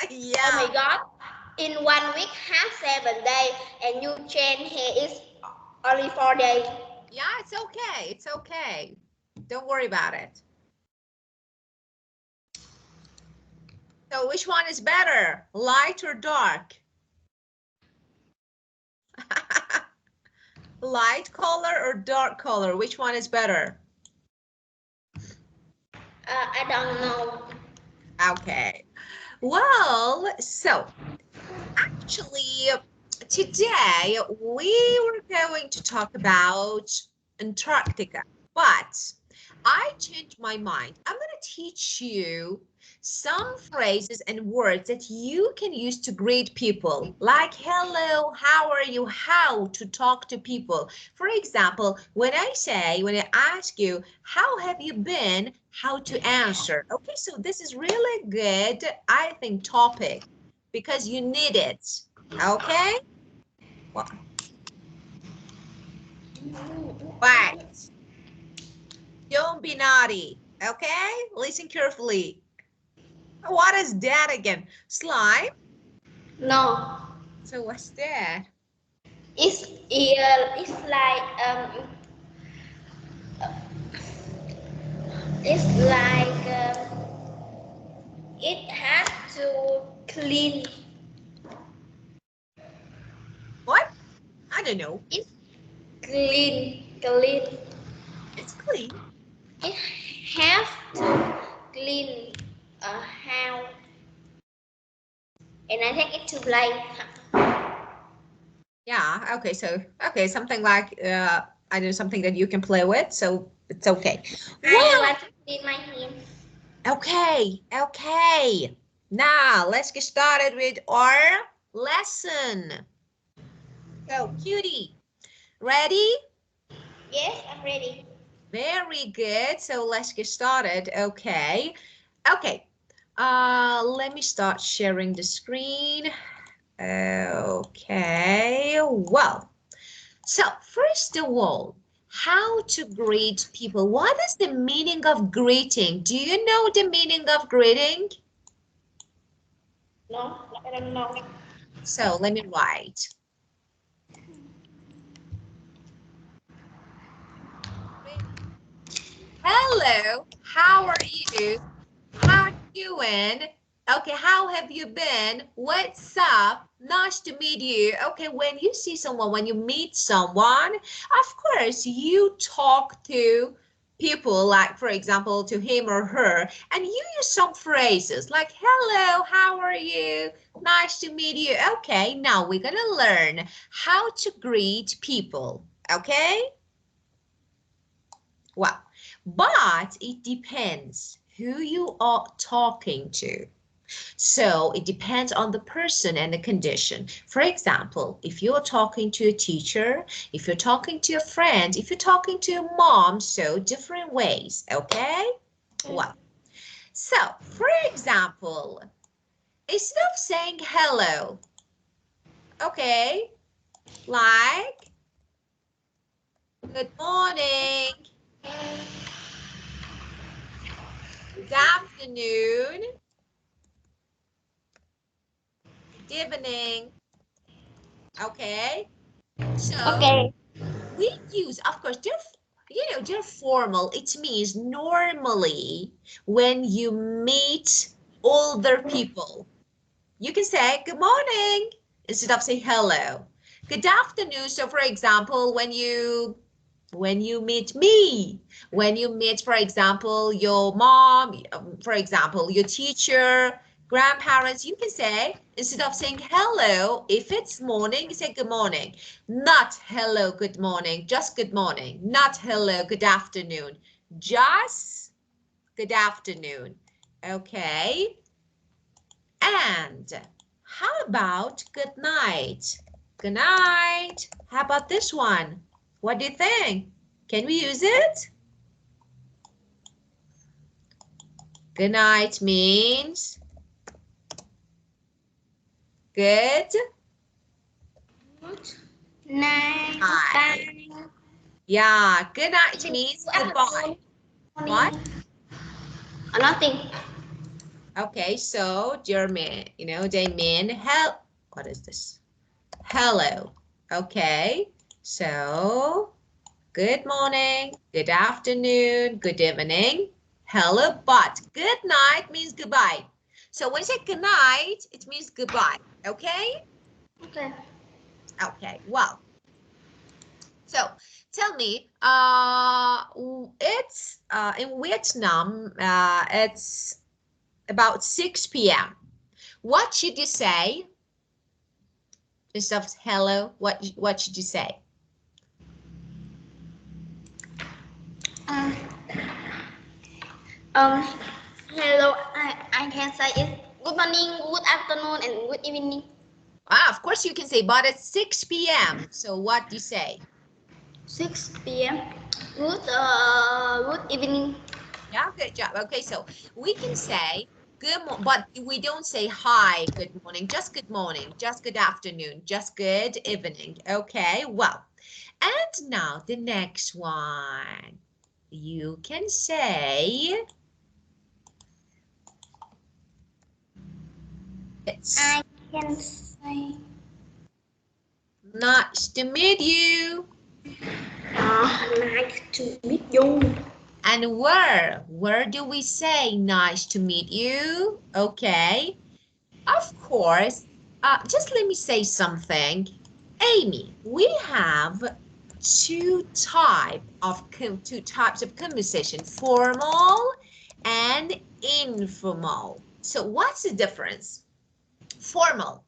Yeah. Oh my God. In 1 week, have 7 days, and you change here is only 4 days. Yeah, it's okay. It's okay. Don't worry about it. So which one is better, light or dark? Light color or dark color? Which one is better? I don't know. Okay. Well, so actually today we were going to talk about Antarctica, but I changed my mind. I'm going to teach you some phrases and words that you can use to greet people, like hello, how are you, how to talk to people. For example, when I ask you, how have you been, how to answer. Okay, so this is really good, I think, topic because you need it. Okay? Well, right. Don't be naughty. Okay? Listen carefully. What is that again? Slime? No. So what's that? It's like it's like it has to clean. What? I don't know. It's clean. It's clean. It has to clean a house, and I take it to play. Yeah, okay, so something like I know, something that you can play with, so it's okay. I Well, want to clean my hands. okay. Now let's get started with our lesson. So, cutie, ready? Yes, I'm ready. Very good. So let's get started. Okay. Okay. Let me start sharing the screen. Okay. Well, so first of all, how to greet people. What is the meaning of greeting? Do you know the meaning of greeting? No, I don't know. So let me write. Hello, how are you? How are you doing? Okay, how have you been? What's up? Nice to meet you. Okay, when you see someone, when you meet someone, of course, you talk to people, like, for example, to him or her, and you use some phrases like, hello, how are you? Nice to meet you. Okay, now we're going to learn how to greet people. Okay? Well, but it depends who you are talking to. So it depends on the person and the condition. For example, if you're talking to a teacher, if you're talking to a friend, if you're talking to a mom, so different ways, okay? Well, so for example, instead of saying hello, okay, like good morning, good afternoon, good evening, okay? So Okay. we use, of course, they're formal. It means normally when you meet older people, you can say good morning instead of say hello. Good afternoon. So for example, when you meet me, when you meet, for example, your mom, for example, your teacher, grandparents, you can say, instead of saying hello, if it's morning, you say good morning. Not hello, good morning, just good morning. Not hello, good afternoon, just good afternoon. Okay. And how about good night? Good night. How about this one? What do you think? Can we use it? Good night means good Night. night. Bye. Yeah, good night You means afternoon. goodbye. What? Morning. Nothing. Okay, so German, they mean help. What is this? Hello. Okay, so good morning, good afternoon, good evening. Hello, but good night means goodbye. So when you say good night, it means goodbye. Okay? Okay. Okay, well, so tell me, it's in Vietnam, it's about 6 p.m. What should you say instead of hello? What should you say? Um, um, Hello, I can say it. Good morning, good afternoon, and good evening. Ah, of course you can say, but it's 6 p.m. So what do you say? 6 p.m. Good evening. Yeah, good job. Okay, so we can say good morning, but we don't say hi, good morning, just good morning, just good afternoon, just good evening. Okay, well, and now the next one. You can say it's I can say nice to meet you. nice to meet you. And where do we say nice to meet you? Okay, of course. Just let me say something. Amy, we have two types of conversation, formal and informal. So what's the difference? Formal,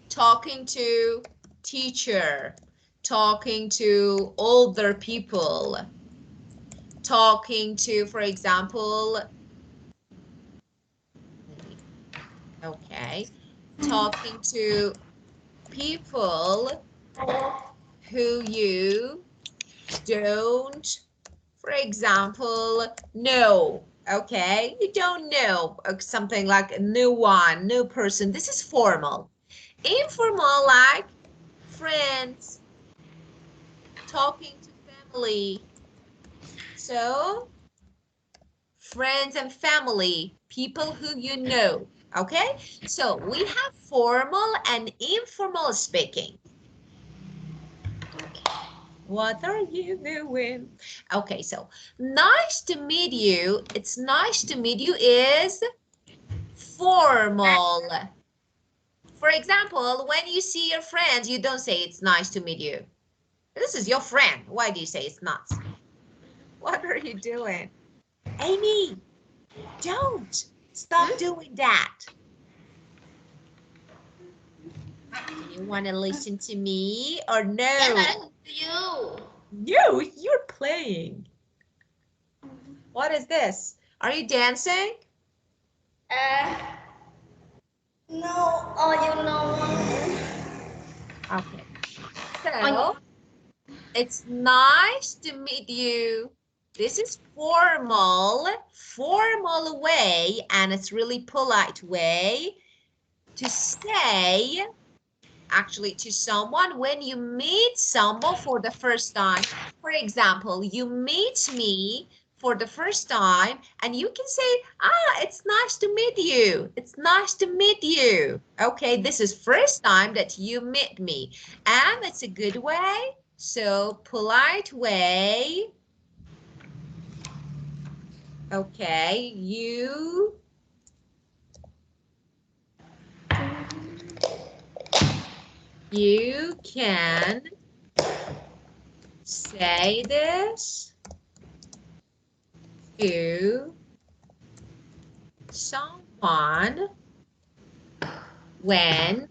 talking to teacher, talking to older people, talking to, for example, okay, talking to people who you don't, for example, know. Okay, you don't know something like a new one, new person. This is formal. Informal, like friends, talking to family. So friends and family, people who you know. Okay, so we have formal and informal speaking. What are you doing? Okay, so nice to meet you. It's nice to meet you is formal. For example, when you see your friends, you don't say it's nice to meet you. This is your friend. Why do you say it's not? What are you doing? Amy, don't stop doing that. Do you want to listen to me or Yes, no? I listen to you. No, you're playing. What is this? Are you dancing? Uh, no, oh, you know. Okay. Oh, So it's nice to meet you. This is formal way, and it's really polite way to say actually to someone when you meet someone for the first time. For example, you meet me for the first time and you can say, it's nice to meet you. It's nice to meet you. Okay, this is first time that you meet me and it's a good way. So polite way. Okay, you can say this to someone when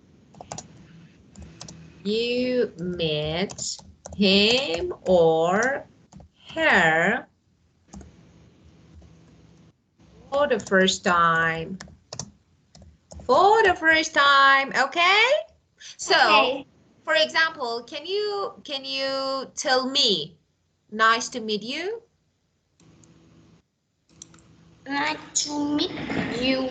you meet him or her for the first time. For the first time, okay? So, okay. for example, can you tell me, nice to meet you? Nice to meet you.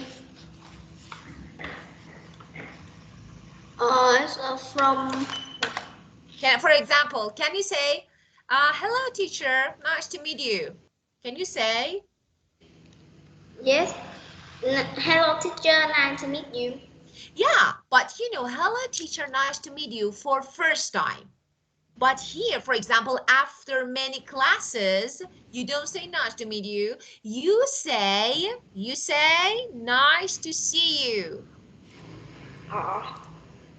From For example, can you say, hello teacher, nice to meet you? Can you say? yes. Hello teacher, nice to meet you. Yeah, but you know, hello teacher, nice to meet you for first time. But here, for example, after many classes, you don't say nice to meet you. You say nice to see you. Oh.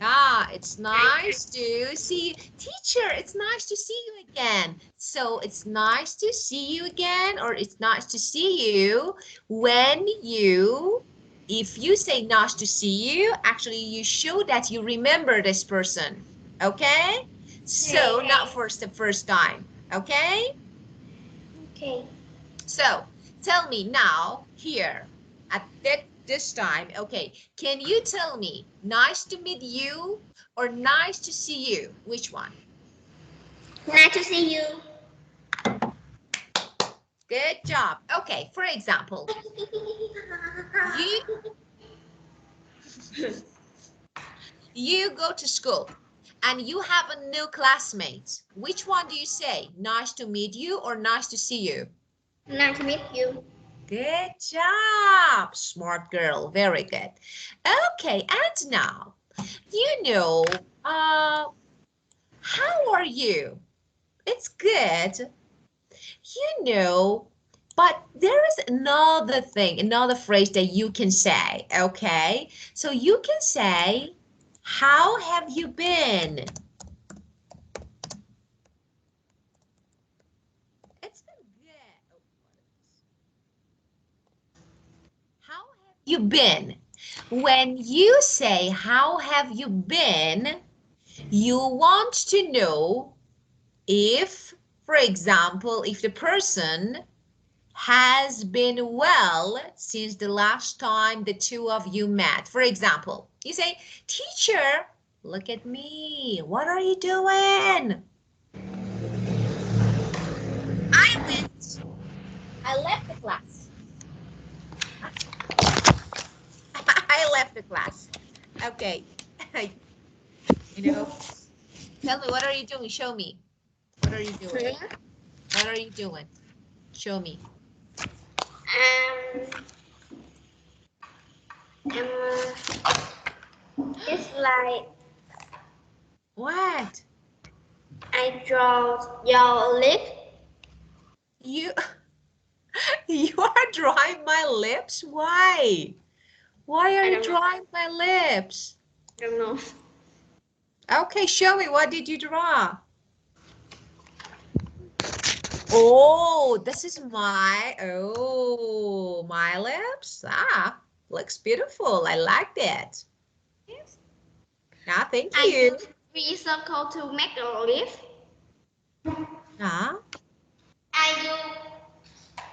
Ah, it's nice to see you. Teacher, it's nice to see you again. So it's nice to see you again, or it's nice to see you when you, if you say nice to see you, actually you show that you remember this person. Okay? So not for the first time. Okay? Okay. So tell me now here at this time. Okay, can you tell me nice to meet you or nice to see you? Which one? Nice to see you. Good job. Okay, for example, you you go to school and you have a new classmate. Which one do you say? Nice to meet you or nice to see you? Nice to meet you. Good job. Smart girl. Very good. Okay, and now, you know, how are you? It's good, you know, but there is another thing, another phrase that you can say, okay? So you can say, how have you been? It's been good. Oh, how have you been? When you say, how have you been? You want to know if, for example, if the person has been well since the last time the two of you met. For example, you say, teacher, look at me. What are you doing? I left the class. I left the class. Okay. You know, tell me, what are you doing? Show me. What are you doing? What are you doing? Show me. Um, it's like What? I draw your lip. You you are drawing my lips? Why? Why are I you don't know. drawing my lips? I don't know. Okay, show me. What did you draw? Oh, this is my lips. Ah, looks beautiful. I like that. Yes. Ah, thank I you. use three circles to make a lip. Ah, I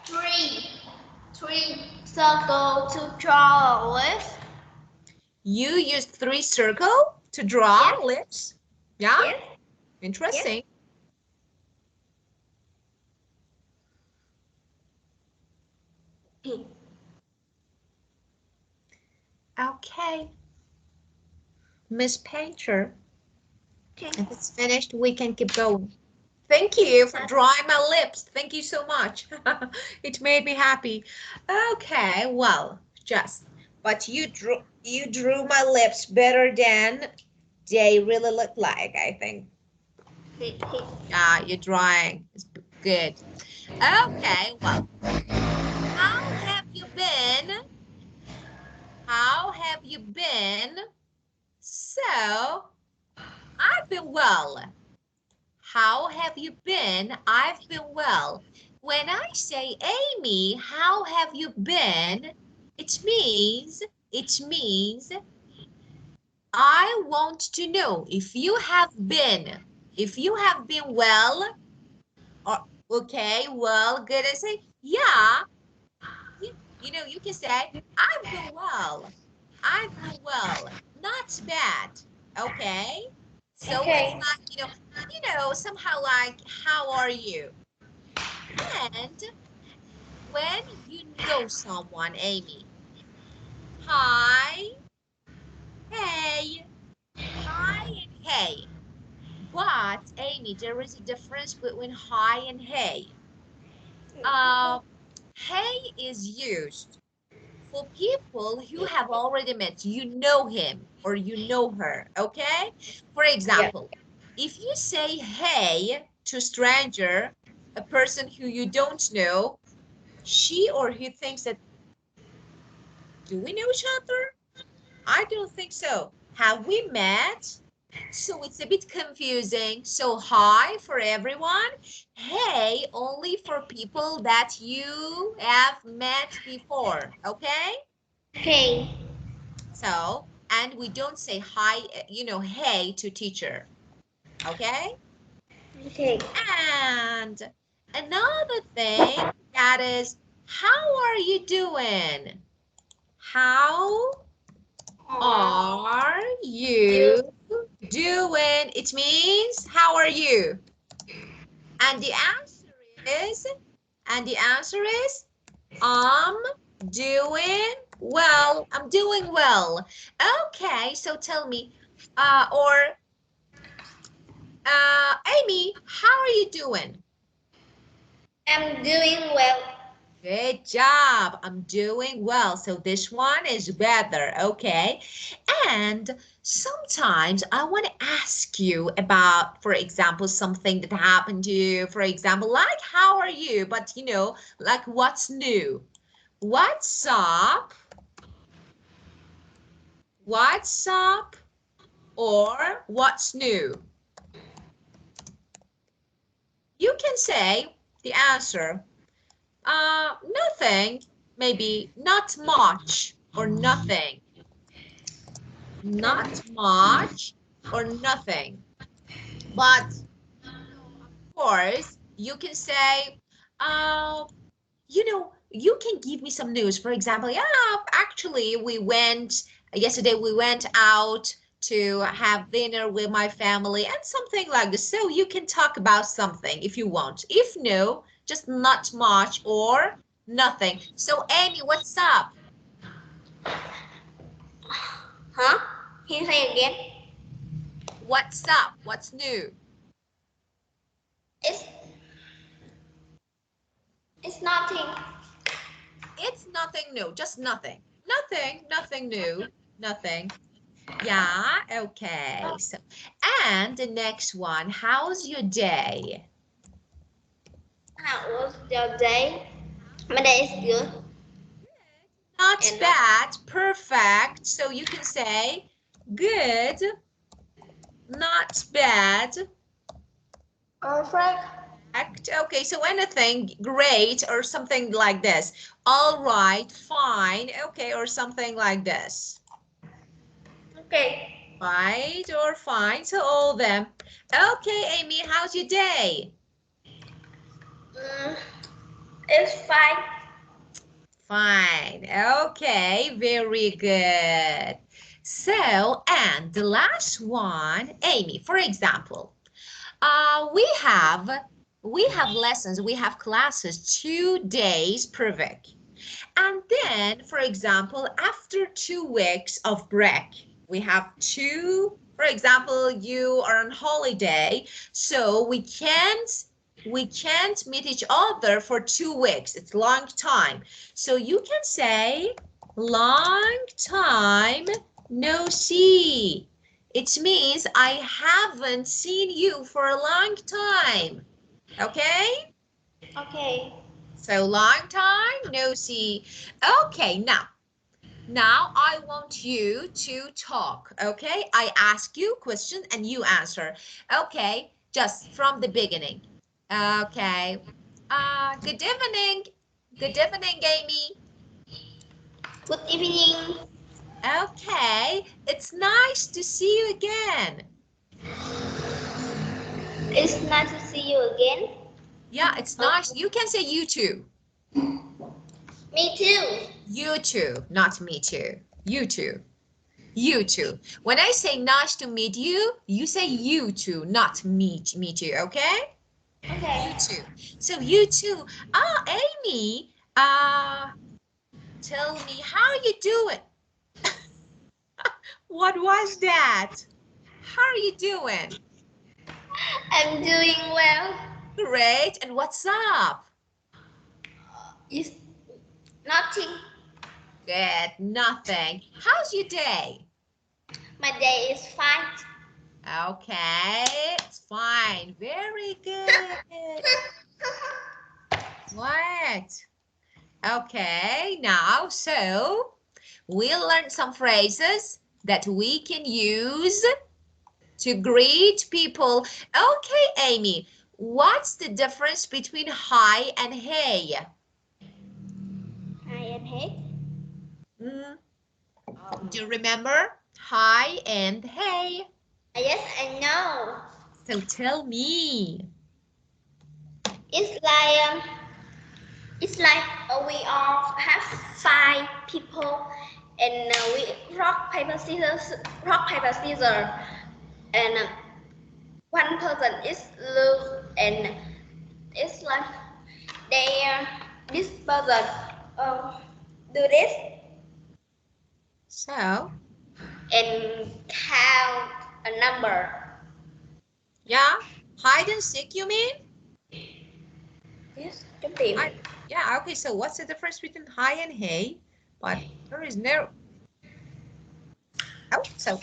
use three circles to draw a lip. you used three circle to draw Yes. lips. Yeah, Yes. Yes. interesting. Okay, Miss Painter. Okay. If it's finished, we can keep going. Thank you for drawing my lips. Thank you so much. It made me happy. Okay, well, but you drew my lips better than they really look like, I think. Yeah, your drawing is good. Okay, well, how have you been? How have you been? So, I've been well. How have you been? I've been well. When I say, Amy, how have you been? It means I want to know if you have been well, or okay, well, good. I say, yeah, you can say, I've been well. I've been well. Not bad. Okay. So it's Okay. like, somehow like, how are you? And when you know someone, Amy, hi, hey, hi and hey. But Amy, there is a difference between hi and hey. Okay. Hey is used for people who have already met, you know him or you know her, okay? For Yeah. example, if you say hey to a stranger, a person who you don't know, she or he thinks that, do we know each other? I don't think so. Have we met? So it's a bit confusing. So hi for everyone. Hey, only for people that you have met before. Okay? Okay. So, and we don't say hi, hey to teacher. Okay? Okay. And another thing that is, how are you doing? How are You. you doing? It means, how are you? And the is, and the answer is, I'm doing well. I'm doing well. Okay, so tell me, or Amy, how are you doing? I'm doing well. Good job. I'm doing well. So this one is weather, okay? And sometimes I want to ask you about, for example, something that happened to you. For example, like, how are you? But, like, what's new? What's up? What's up? Or what's new? You can say the answer, nothing, maybe not much, or nothing. Not much or nothing. But, of course, you can say, you can give me some news. For example, yeah, actually, yesterday we went out to have dinner with my family and something like this. So you can talk about something if you want. If no, just not much or nothing. So, Amy, what's up? Huh? Can you say again? What's up? What's new? It's it's nothing. It's nothing new, just nothing. Nothing, nothing new, nothing. Yeah, okay. So, and the next one, how's your day? How was your day? My day is good. Not And bad, perfect. So you can say good, not bad. perfect. Okay, so anything great or something like this. All right, fine, okay, or something like this. Okay. Right or fine, so all of them. Okay, Amy, how's your day? Mm, it's fine. Fine. Okay, very good. So, and the last one, Amy, for example, we have lessons, we have classes 2 days per week. And then, for example, after 2 weeks of break, we have for example, you are on holiday, so we can't meet each other for 2 weeks. It's long time. So you can say long time no see. It means I haven't seen you for a long time. Okay? Okay. So long time no see. Okay, now I want you to talk, okay? I ask you question and you answer. Okay, just from the beginning. Okay. Good evening. Good evening, Amy. Good evening. Okay, it's nice to see you again. It's nice to see you again. Yeah, it's Huh? nice. You can say you too. Me too. You too, not me too. You too. You too. When I say nice to meet you, you say you too, not me too, okay? Okay. You too. So you too. Amy, tell me, how are you doing? What was that? How are you doing? I'm doing well. Great. And what's up? It's nothing. Good, nothing. How's your day? My day is fine. Okay, it's fine. Very good. What? Okay, now, so we'll learn some phrases that we can use to greet people. Okay, Amy, what's the difference between hi and hey? Hi and hey. Mm, do you remember? Hi and hey. Yes, I know. So tell me. It's like we all have 5 people, and we rock paper scissors, and one person is lose, and it's like they this person do this So, and count a number. yeah, hide and seek, you mean? Yes, chấm điểm. Yeah, okay, so what's the difference between hi and hey? But there is no... Oh, so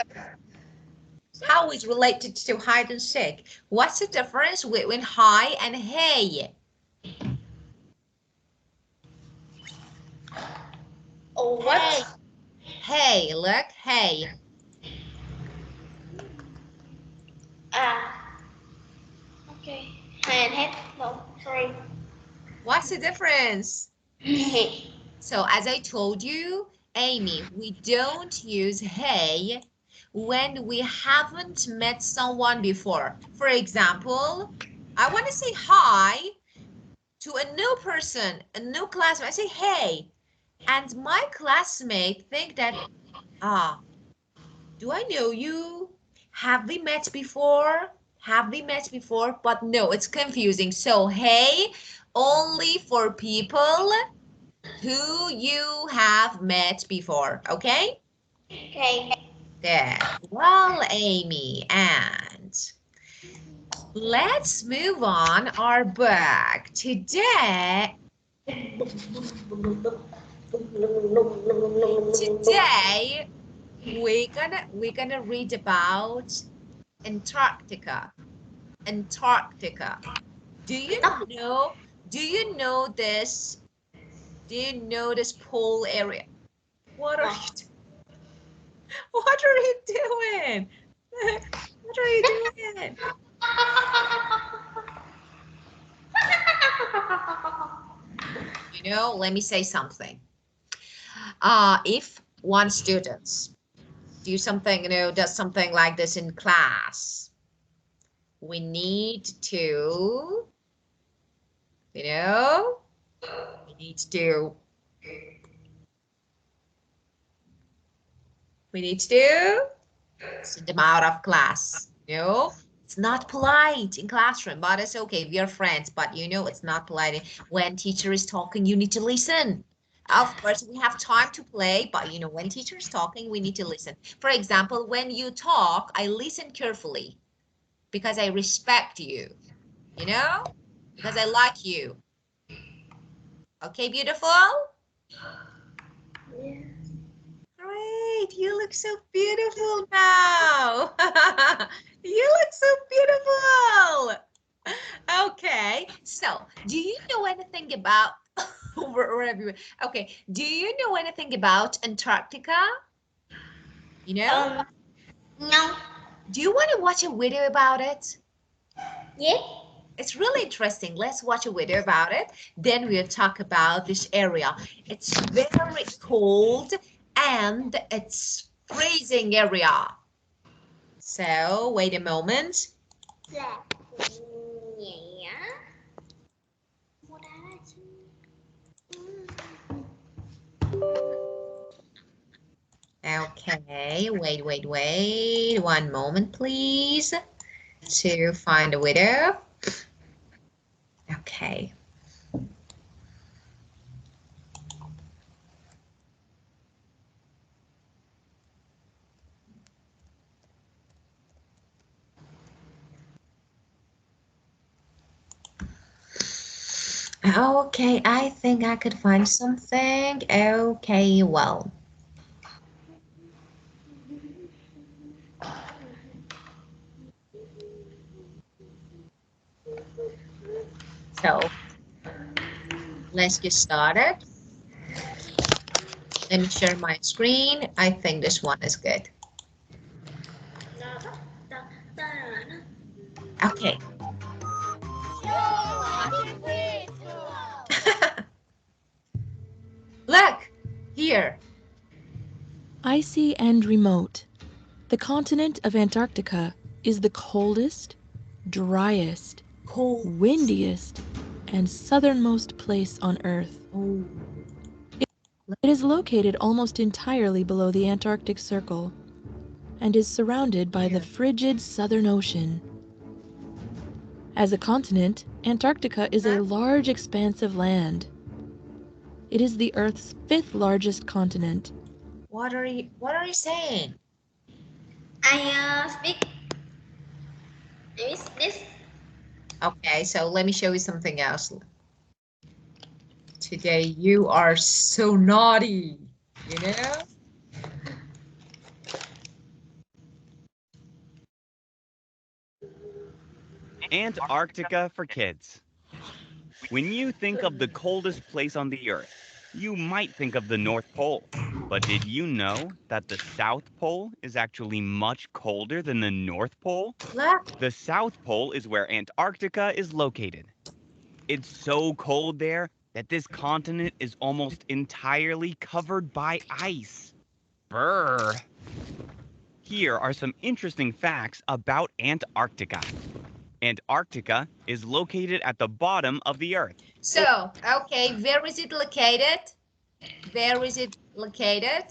how is related to hide and seek? What's the difference between hi and hey? Oh, what? Hey, look, hey. Ah, okay. Hand head. No, sorry. What's the difference? So as I told you, Amy, we don't use hey when we haven't met someone before. For example, I want to say hi to a new person, a new classmate. I say hey, and my classmate think that, do I know you? Have we met before? Have we met before? But no, it's confusing. So hey, only for people who you have met before, okay? Okay. Good. Well, Amy, and let's move on our book. Today we're gonna read about Antarctica. Antarctica. Do you know, do you know this? Do you know this pole area? What are you doing? What are you doing? What are you doing? You know, let me say something. If one student do something, does something like this in class, we need to, you know, we need to, we need to send them out of class. It's not polite in classroom, but it's okay. We are friends, but it's not polite. When teacher is talking, you need to listen. Of course, we have time to play, but when teacher is talking, we need to listen. For example, when you talk, I listen carefully because I respect you, because I like you. Okay, beautiful? Yeah. Great, you look so beautiful now. You look so beautiful. Okay, so do you know anything about wherever? Okay, do you know anything about Antarctica? You know? No. Do you want to watch a video about it? Yes. It's really interesting. Let's watch a video about it. Then we'll talk about this area. It's very cold and it's freezing area. So wait a moment. Là nhẹ. Mua đá ra chứ. Okay, wait. 1 moment, please, to find a video. Okay. Okay, I think I could find something. Okay, well, so let's get started. Let me share my screen. I think this one is good. Okay. Look here. Icy and remote, the continent of Antarctica is the coldest, driest, Cold. windiest, and southernmost place on Earth. Oh, It is located almost entirely below the Antarctic Circle and is surrounded by the here. frigid Southern Ocean. As a continent, Antarctica is a large expanse of land. It is the Earth's fifth largest continent. What are you saying? I speak this. Okay, so let me show you something else. Today you are so naughty, you know? Antarctica for kids. When you think of the coldest place on the Earth, you might think of the North Pole. But did you know that the South Pole is actually much colder than the North Pole? Look, The South Pole is where Antarctica is located. It's so cold there that this continent is almost entirely covered by ice. Brr. Here are some interesting facts about Antarctica. Antarctica is located at the bottom of the Earth. so, okay, where is it located? Where is it located?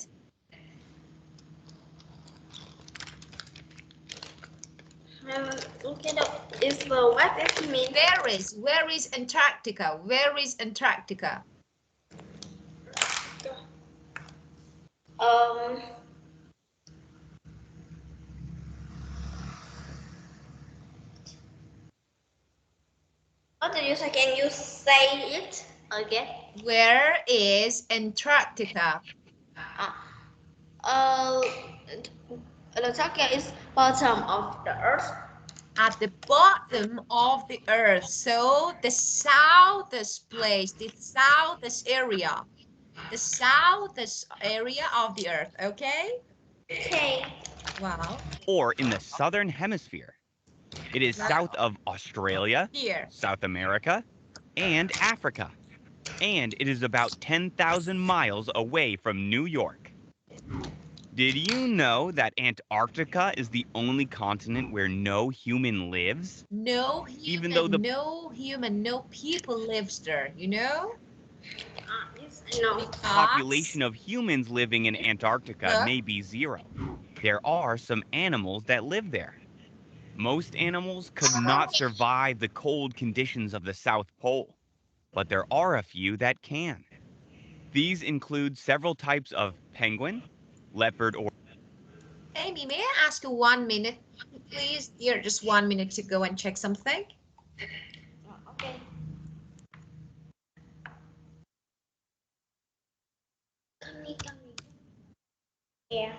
Okay, is what does it mean? Where is Antarctica? Where is Antarctica? Um, what do you say? Can you say it again? Where is Antarctica? Uh, Antarctica is bottom of the earth. At the bottom of the earth. So the southest place, the southest area of the earth. Okay. Okay. Wow. Or in the southern hemisphere. It is south of Australia, Here. South America, and Africa. And it is about 10,000 miles away from New York. Did you know that Antarctica is the only continent where no human lives? No Even though the human, no people lives there, you know? Yes, I know. Because, population of humans living in Antarctica look, may be zero, there are some animals that live there. Most animals could not survive the cold conditions of the South Pole, but there are a few that can. These include several types of penguin, leopard, or Amy, may I ask you 1 minute, please? Here, just 1 minute to go and check something. Okay. Come here.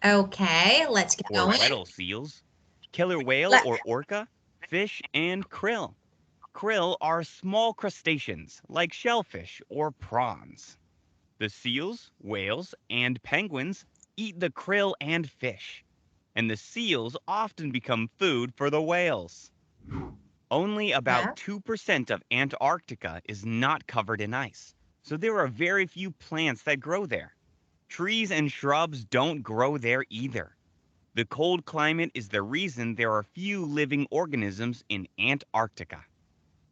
Okay, let's get Or going. Weddell seals, killer whale Let, or orca, fish, and krill. Krill are small crustaceans like shellfish or prawns. The seals, whales, and penguins eat the krill and fish, and the seals often become food for the whales. Only about yeah. 2% of Antarctica is not covered in ice, so there are very few plants that grow there. Trees and shrubs don't grow there either. The cold climate is the reason there are few living organisms in Antarctica.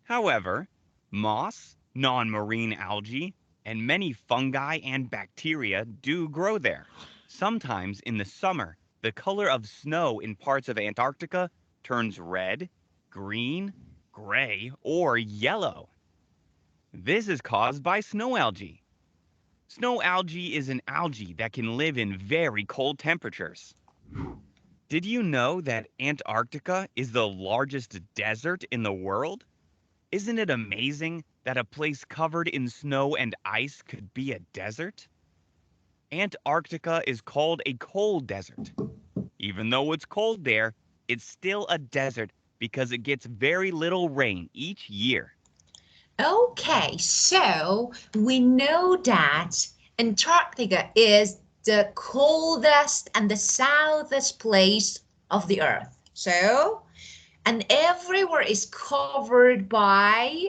However, moss, non-marine algae, and many fungi and bacteria do grow there. Sometimes in the summer, the color of snow in parts of Antarctica turns red, green, gray, or yellow. This is caused by snow algae. Snow algae is an algae that can live in very cold temperatures. Did you know that Antarctica is the largest desert in the world? Isn't it amazing that a place covered in snow and ice could be a desert? Antarctica is called a cold desert. Even though it's cold there, it's still a desert because it gets very little rain each year. Okay, so we know that Antarctica is the coldest and the southest place of the earth. So, and everywhere is covered by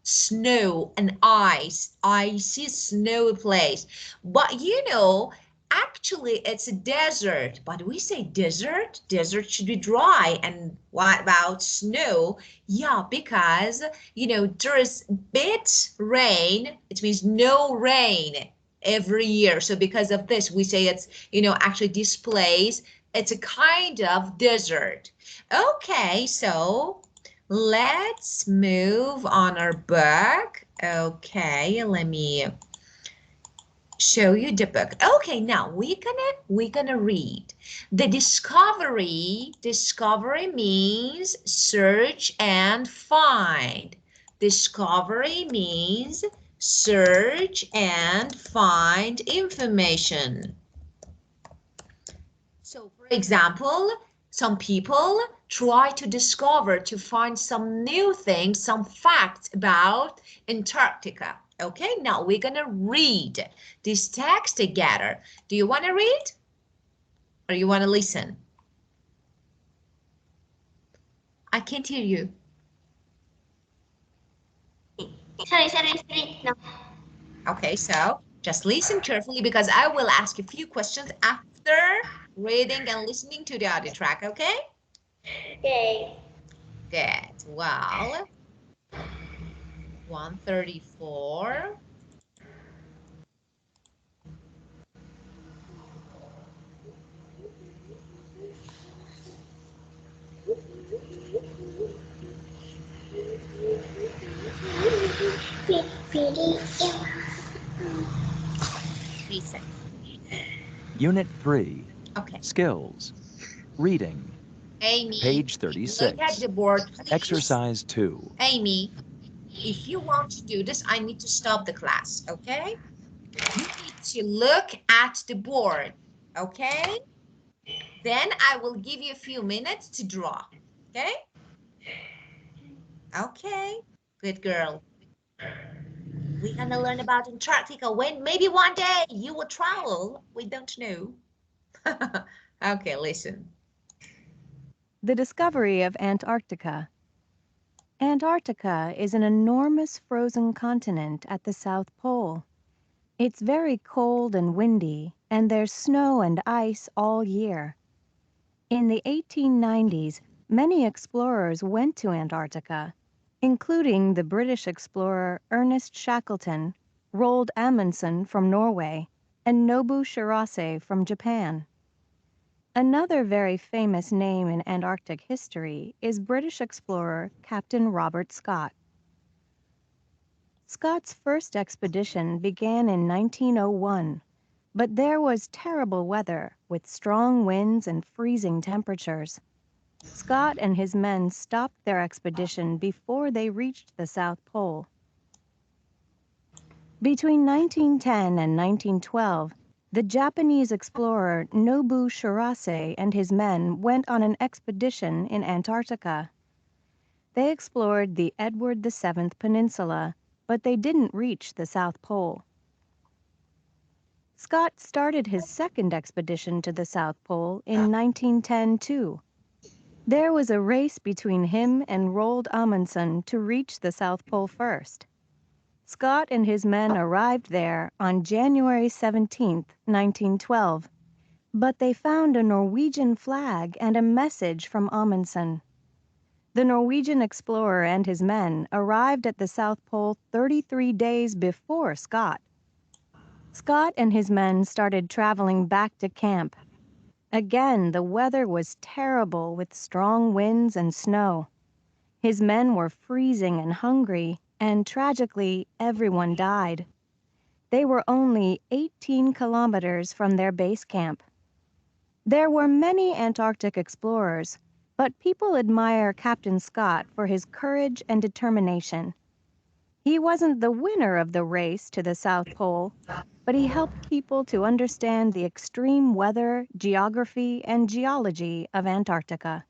snow and ice, icy snowy place. But actually it's a desert. But we say desert, desert should be dry. And what about snow? Yeah, because there is bit rain, it means no rain every year. So because of this, we say it's actually this place, it's a kind of desert. Okay, so let's move on our book. Okay, let me show you the book. Okay, now we're gonna read. The discovery means search and find. Discovery means search and find information. So, for example, some people try to discover, to find some new things, some facts about Antarctica. Okay, now we're going to read this text together. Do you want to read or you want to listen? I can't hear you. Sorry. No. Okay, so just listen carefully because I will ask a few questions after reading and listening to the audio track, okay? Okay. Good. Well, 134. Listen. Unit 3, Okay. Skills. Reading. Amy, Page look at 36. the board, please. Exercise 2. Amy, if you want to do this, I need to stop the class, okay? You need to look at the board, okay? Then I will give you a few minutes to draw, okay? Okay, good girl. We're gonna learn about Antarctica when maybe one day you will travel. We don't know. Okay, listen. The discovery of Antarctica. Antarctica is an enormous frozen continent at the South Pole. It's very cold and windy, and there's snow and ice all year. In the 1890s, many explorers went to Antarctica, including the British explorer Ernest Shackleton, Roald Amundsen from Norway, and Nobu Shirase from Japan. Another very famous name in Antarctic history is British explorer Captain Robert Scott. Scott's first expedition began in 1901, but there was terrible weather with strong winds and freezing temperatures. Scott and his men stopped their expedition before they reached the South Pole. Between 1910 and 1912, The Japanese explorer Nobu Shirase and his men went on an expedition in Antarctica. They explored the Edward VII Peninsula, but they didn't reach the South Pole. Scott started his second expedition to the South Pole in 1910 too. There was a race between him and Roald Amundsen to reach the South Pole first. Scott and his men arrived there on January 17, 1912, but they found a Norwegian flag and a message from Amundsen. The Norwegian explorer and his men arrived at the South Pole 33 days before Scott. Scott and his men started traveling back to camp. Again, the weather was terrible with strong winds and snow. His men were freezing and hungry, and tragically, everyone died. They were only 18 kilometers from their base camp. There were many Antarctic explorers, but people admire Captain Scott for his courage and determination. He wasn't the winner of the race to the South Pole, but he helped people to understand the extreme weather, geography, and geology of Antarctica.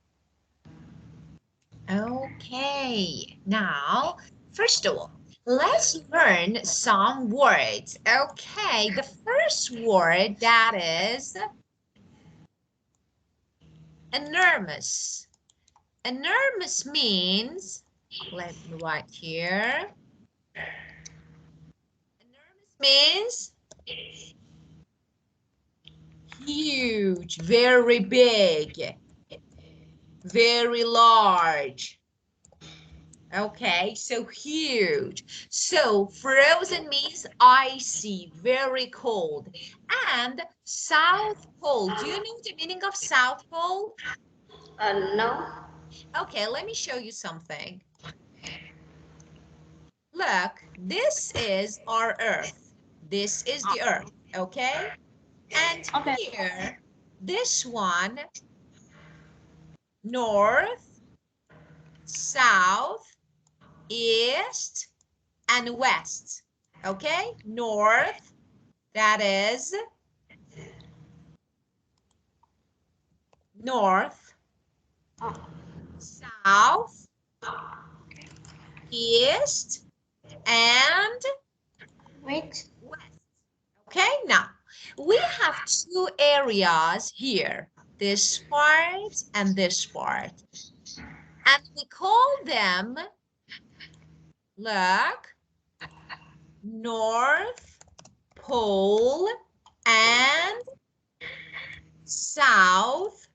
Okay, now, first of all, let's learn some words. Okay, the first word that is enormous. Enormous means, let me write here. Enormous means huge, very big, very large. Okay, so huge. So frozen means icy, very cold. And South Pole, do you know the meaning of South Pole? No. Okay, let me show you something. Look, this is our Earth. This is the Earth, okay? And here, this one, north, south, east, and west. Okay, north, that is north, south, east, and Wait. west. Okay, now we have two areas here, this part and this part. And we call them, look, North Pole and South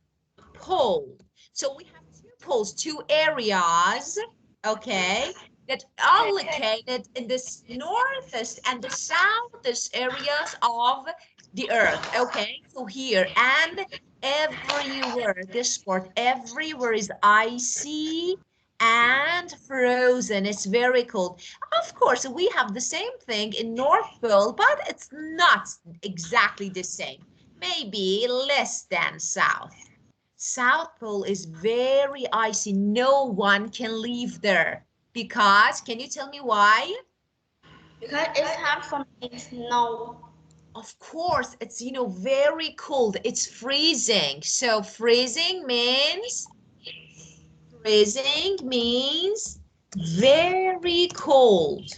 Pole. So we have two poles, two areas, okay, that are located in the northest and the southest areas of the Earth, okay? So here and everywhere, this part, everywhere is icy and frozen. It's very cold. Of course, we have the same thing in North Pole, but it's not exactly the same. Maybe less than South. South Pole is very icy. No one can live there. Because, can you tell me why? Because it has something snow. Of course, it's, very cold. It's freezing. So freezing means very cold.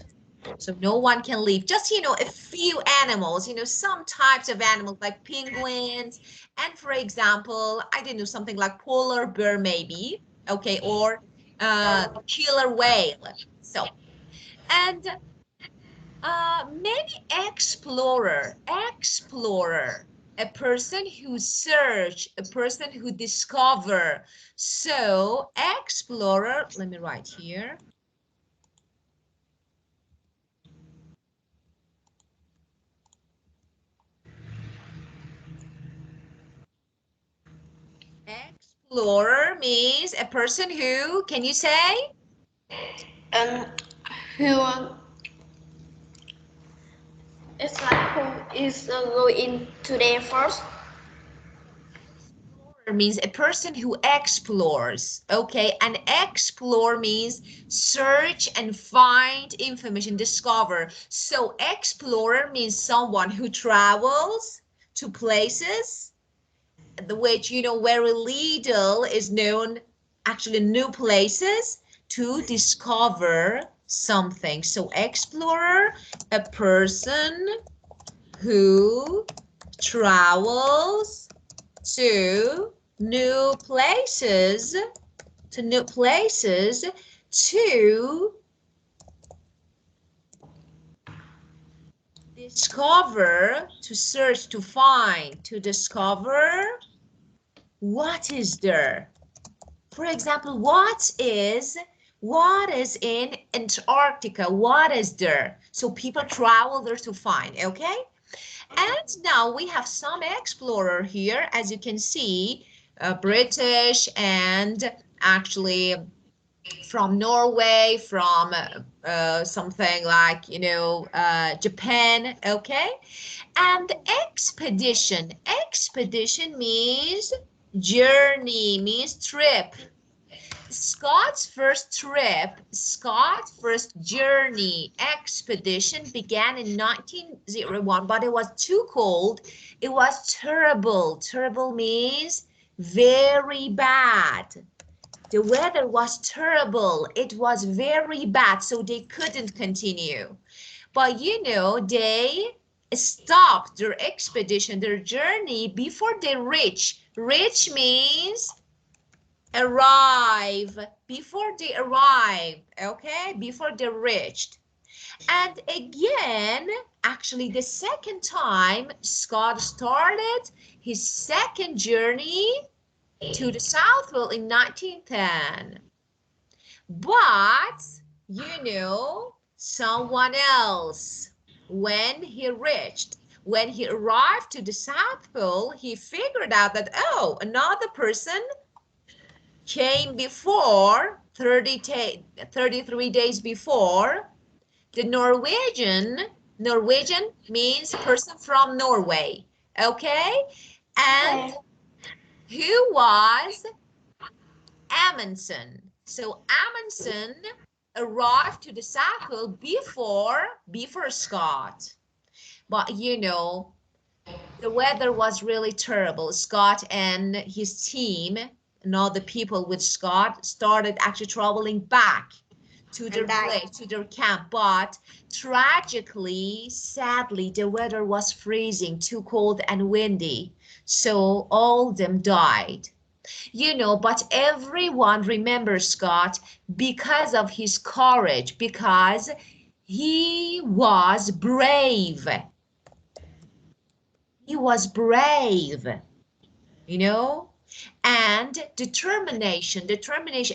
So no one can live. Just, a few animals, some types of animals like penguins. And for example, I don't know, something like polar bear maybe, okay, or killer whale. So, and many explorer, a person who search, a person who discover. So explorer, let me write here. Explorer means a person who, can you say? Who it's like who is going today first. Explorer means a person who explores, okay? And explore means search and find information, discover. So explorer means someone who travels, to places, which, you know, very little is known, actually new places to discover something. So explorer, a person who travels to new places, to discover, to search, to find, to discover what is there. For example, what is in Antarctica? What is there? So people travel there to find, okay? And now we have some explorer here, as you can see, British and actually from Norway, from something like, you know, Japan, okay? And expedition means journey, means trip. Scott's first journey, expedition began in 1901, but it was too cold. It was terrible. Terrible means very bad. The weather was terrible. It was very bad, so they couldn't continue. But you know, they stopped their expedition, their journey before they reach. Reach means arrive, before they arrive, okay, before they reached. And again, actually the second time Scott started his second journey to the South Pole in 1910. But you know, someone else, when he arrived to the South Pole, he figured out that, oh, another person came before, 33 days before. The Norwegian means person from Norway, okay? And who was Amundsen? So Amundsen arrived to the South Pole before Scott. But you know, the weather was really terrible. Scott and his team and all the people with Scott started actually traveling back to their place, to their camp. But tragically, sadly, the weather was freezing, too cold and windy. So all of them died. You know, but everyone remembers Scott because of his courage, because he was brave. He was brave, you know, and determination,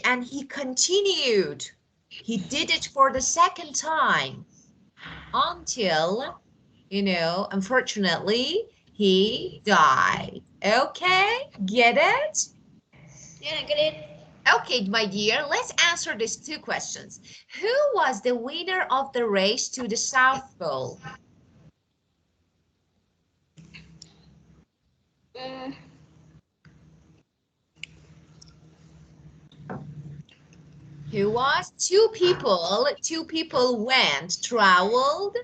and he continued. He did it for the second time until, you know, unfortunately, he died. Okay, get it? Yeah, I get it. Okay, my dear, let's answer these two questions. Who was the winner of the race to the South Pole? Who was? Two people traveled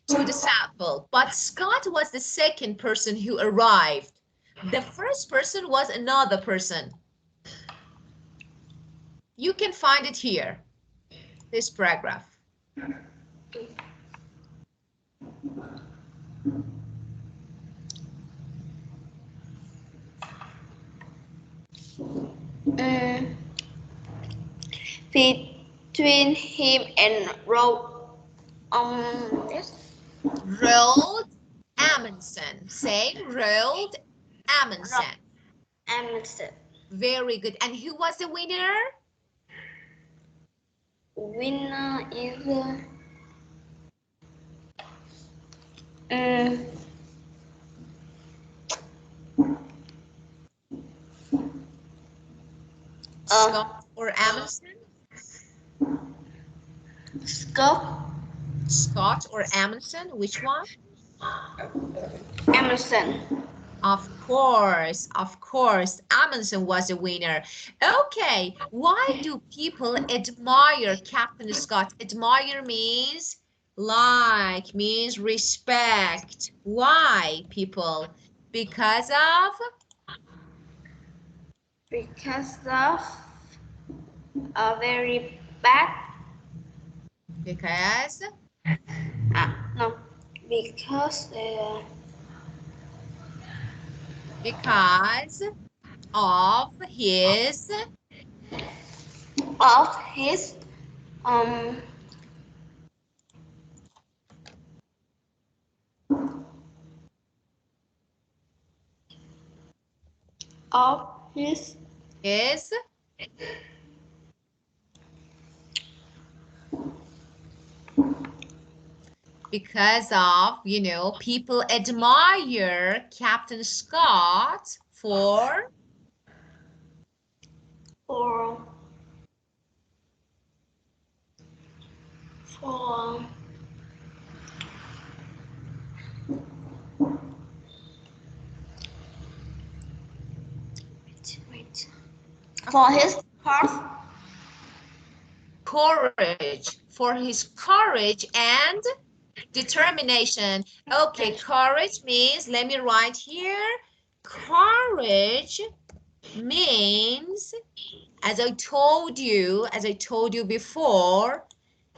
to the South Pole, but Scott was the second person who arrived. The first person was another person. You can find it here, this paragraph. Between him and yes. Roald Amundsen. Say Roald Amundsen. Amundsen. Very good. And who was the winner? Winner is Scott or Amundsen? Scott or Amundsen? Which one? Amundsen. Of course, Amundsen was the winner. Okay, why do people admire Captain Scott? Admire means like, means respect. Why, people? Because of a very bad. because No, because because of his of his um of is because of, you know, people admire Captain Scott for for for wait for his courage and determination. Okay, courage means, let me write here, courage means, as I told you before,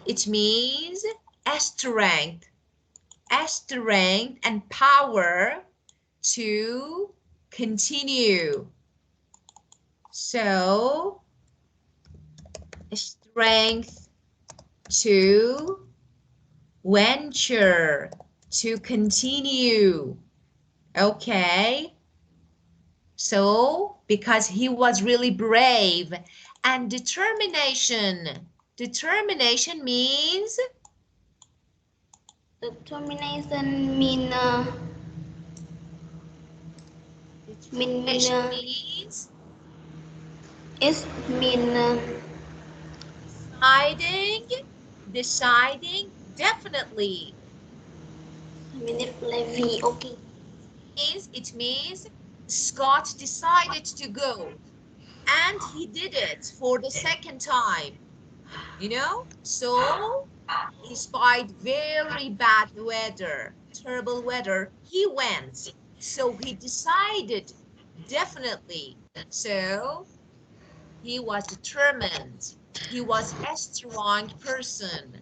it means strength and power to continue. So, strength to venture, to continue. Okay. So, because he was really brave. And determination. Determination means? determination mean Determination means? it mean Deciding, definitely. okay. It means Scott decided to go. And he did it for the second time, you know? So, despite very bad weather, terrible weather, he went. So he decided, definitely. So he was determined. He was a strong person.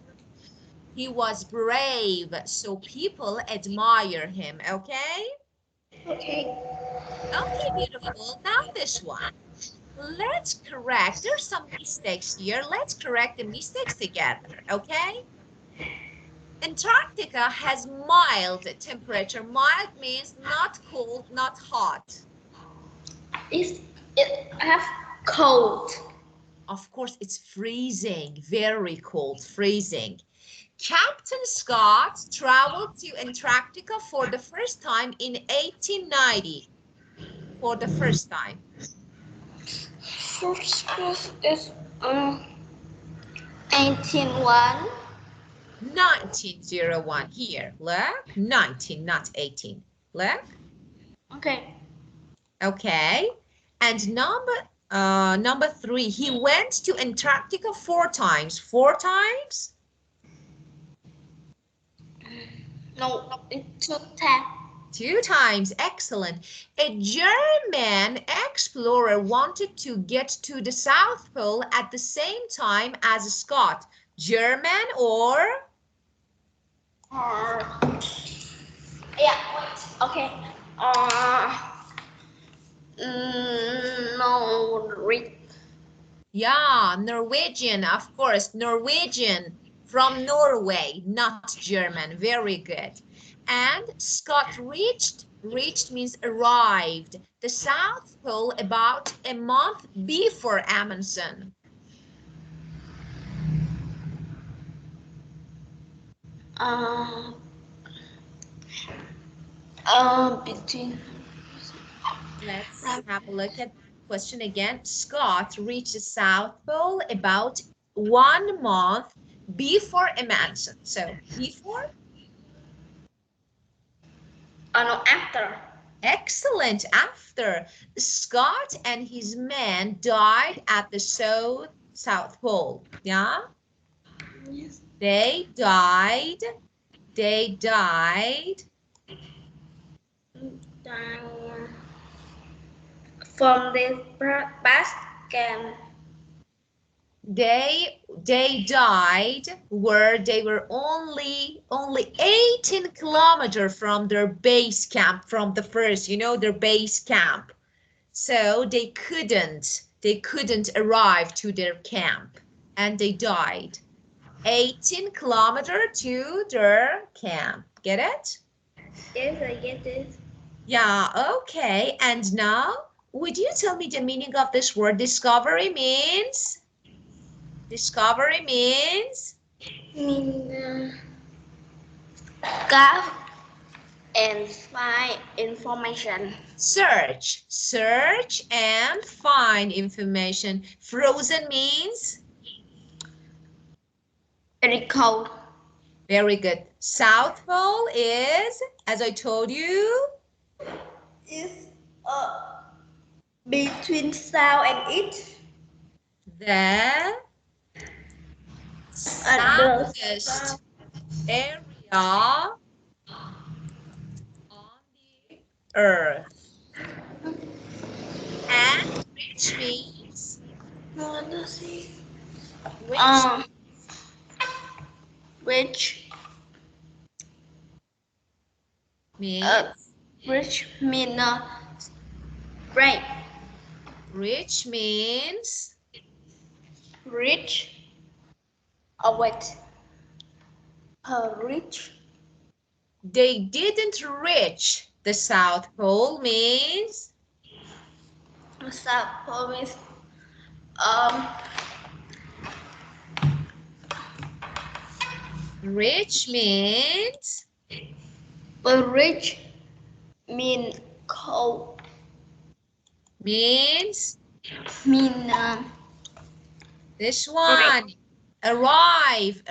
He was brave. So people admire him, okay? Okay. Okay, beautiful. Now this one. Let's correct. There's some mistakes here. Let's correct the mistakes together, okay? Antarctica has mild temperature. Mild means not cold, not hot. It have cold. Of course, it's freezing, very cold, freezing. Captain Scott traveled to Antarctica for the first time in 1890. For the first time. First is 1801. 1901 here. Look, 19, not 18. Look. Okay. Okay. And number 3, he went to Antarctica 4 times. 4 times? No, it's 2 times. 2 times. Excellent. A German explorer wanted to get to the South Pole at the same time as Scott. German or? Yeah, wait. Okay. No, Rick. Yeah, Norwegian, of course. Norwegian from Norway, not German. Very good. And Scott reached means arrived, the South Pole about a month before Amundsen. Between. Let's have a look at the question again. Scott reached the South Pole about 1 month before Amundsen. So before? No, after. Excellent. After Scott and his men died at the South Pole. Yeah? Yes. They died From the past camp. They died where they were only 18 kilometers from their base camp, from the first, their base camp. So they couldn't arrive to their camp and they died. 18 kilometers to their camp. Get it? Yes, I get it. Yeah, okay. And now, would you tell me the meaning of this word? Discovery means? Discovery means? Discover and find information. Search and find information. Frozen means? Very cold. Very good. South Pole is, as I told you, Is between south and east. the The southest area on the earth. And which means? Which which means? which mean great. Rich means? Rich. Oh wait. Rich. They didn't reach the South Pole means? South Pole means um Rich means? rich mean cold. Means? Mean This one. Arrive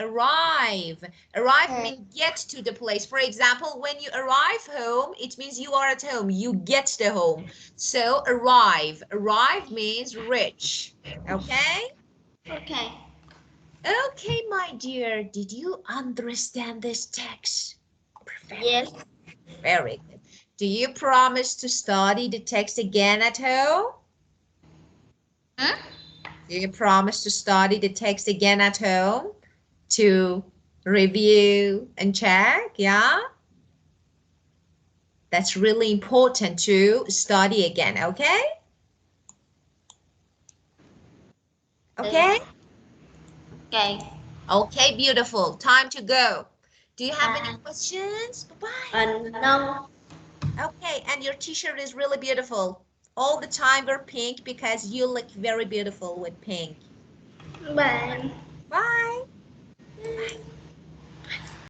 means get to the place. For example, when you arrive home, it means you are at home, you get the home. So arrive means rich. Okay? okay. Okay, my dear, did you understand this text? Perfect. Yes. Very good. Do you promise to study the text again at home? Do you promise to study the text again at home? To review and check, yeah? That's really important to study again, okay? Okay? Okay. Okay, beautiful. Time to go. Do you have any questions? Bye-bye. No. Okay, and your t-shirt is really beautiful. All the time wear pink because you look very beautiful with pink. Bye. Bye. Bye.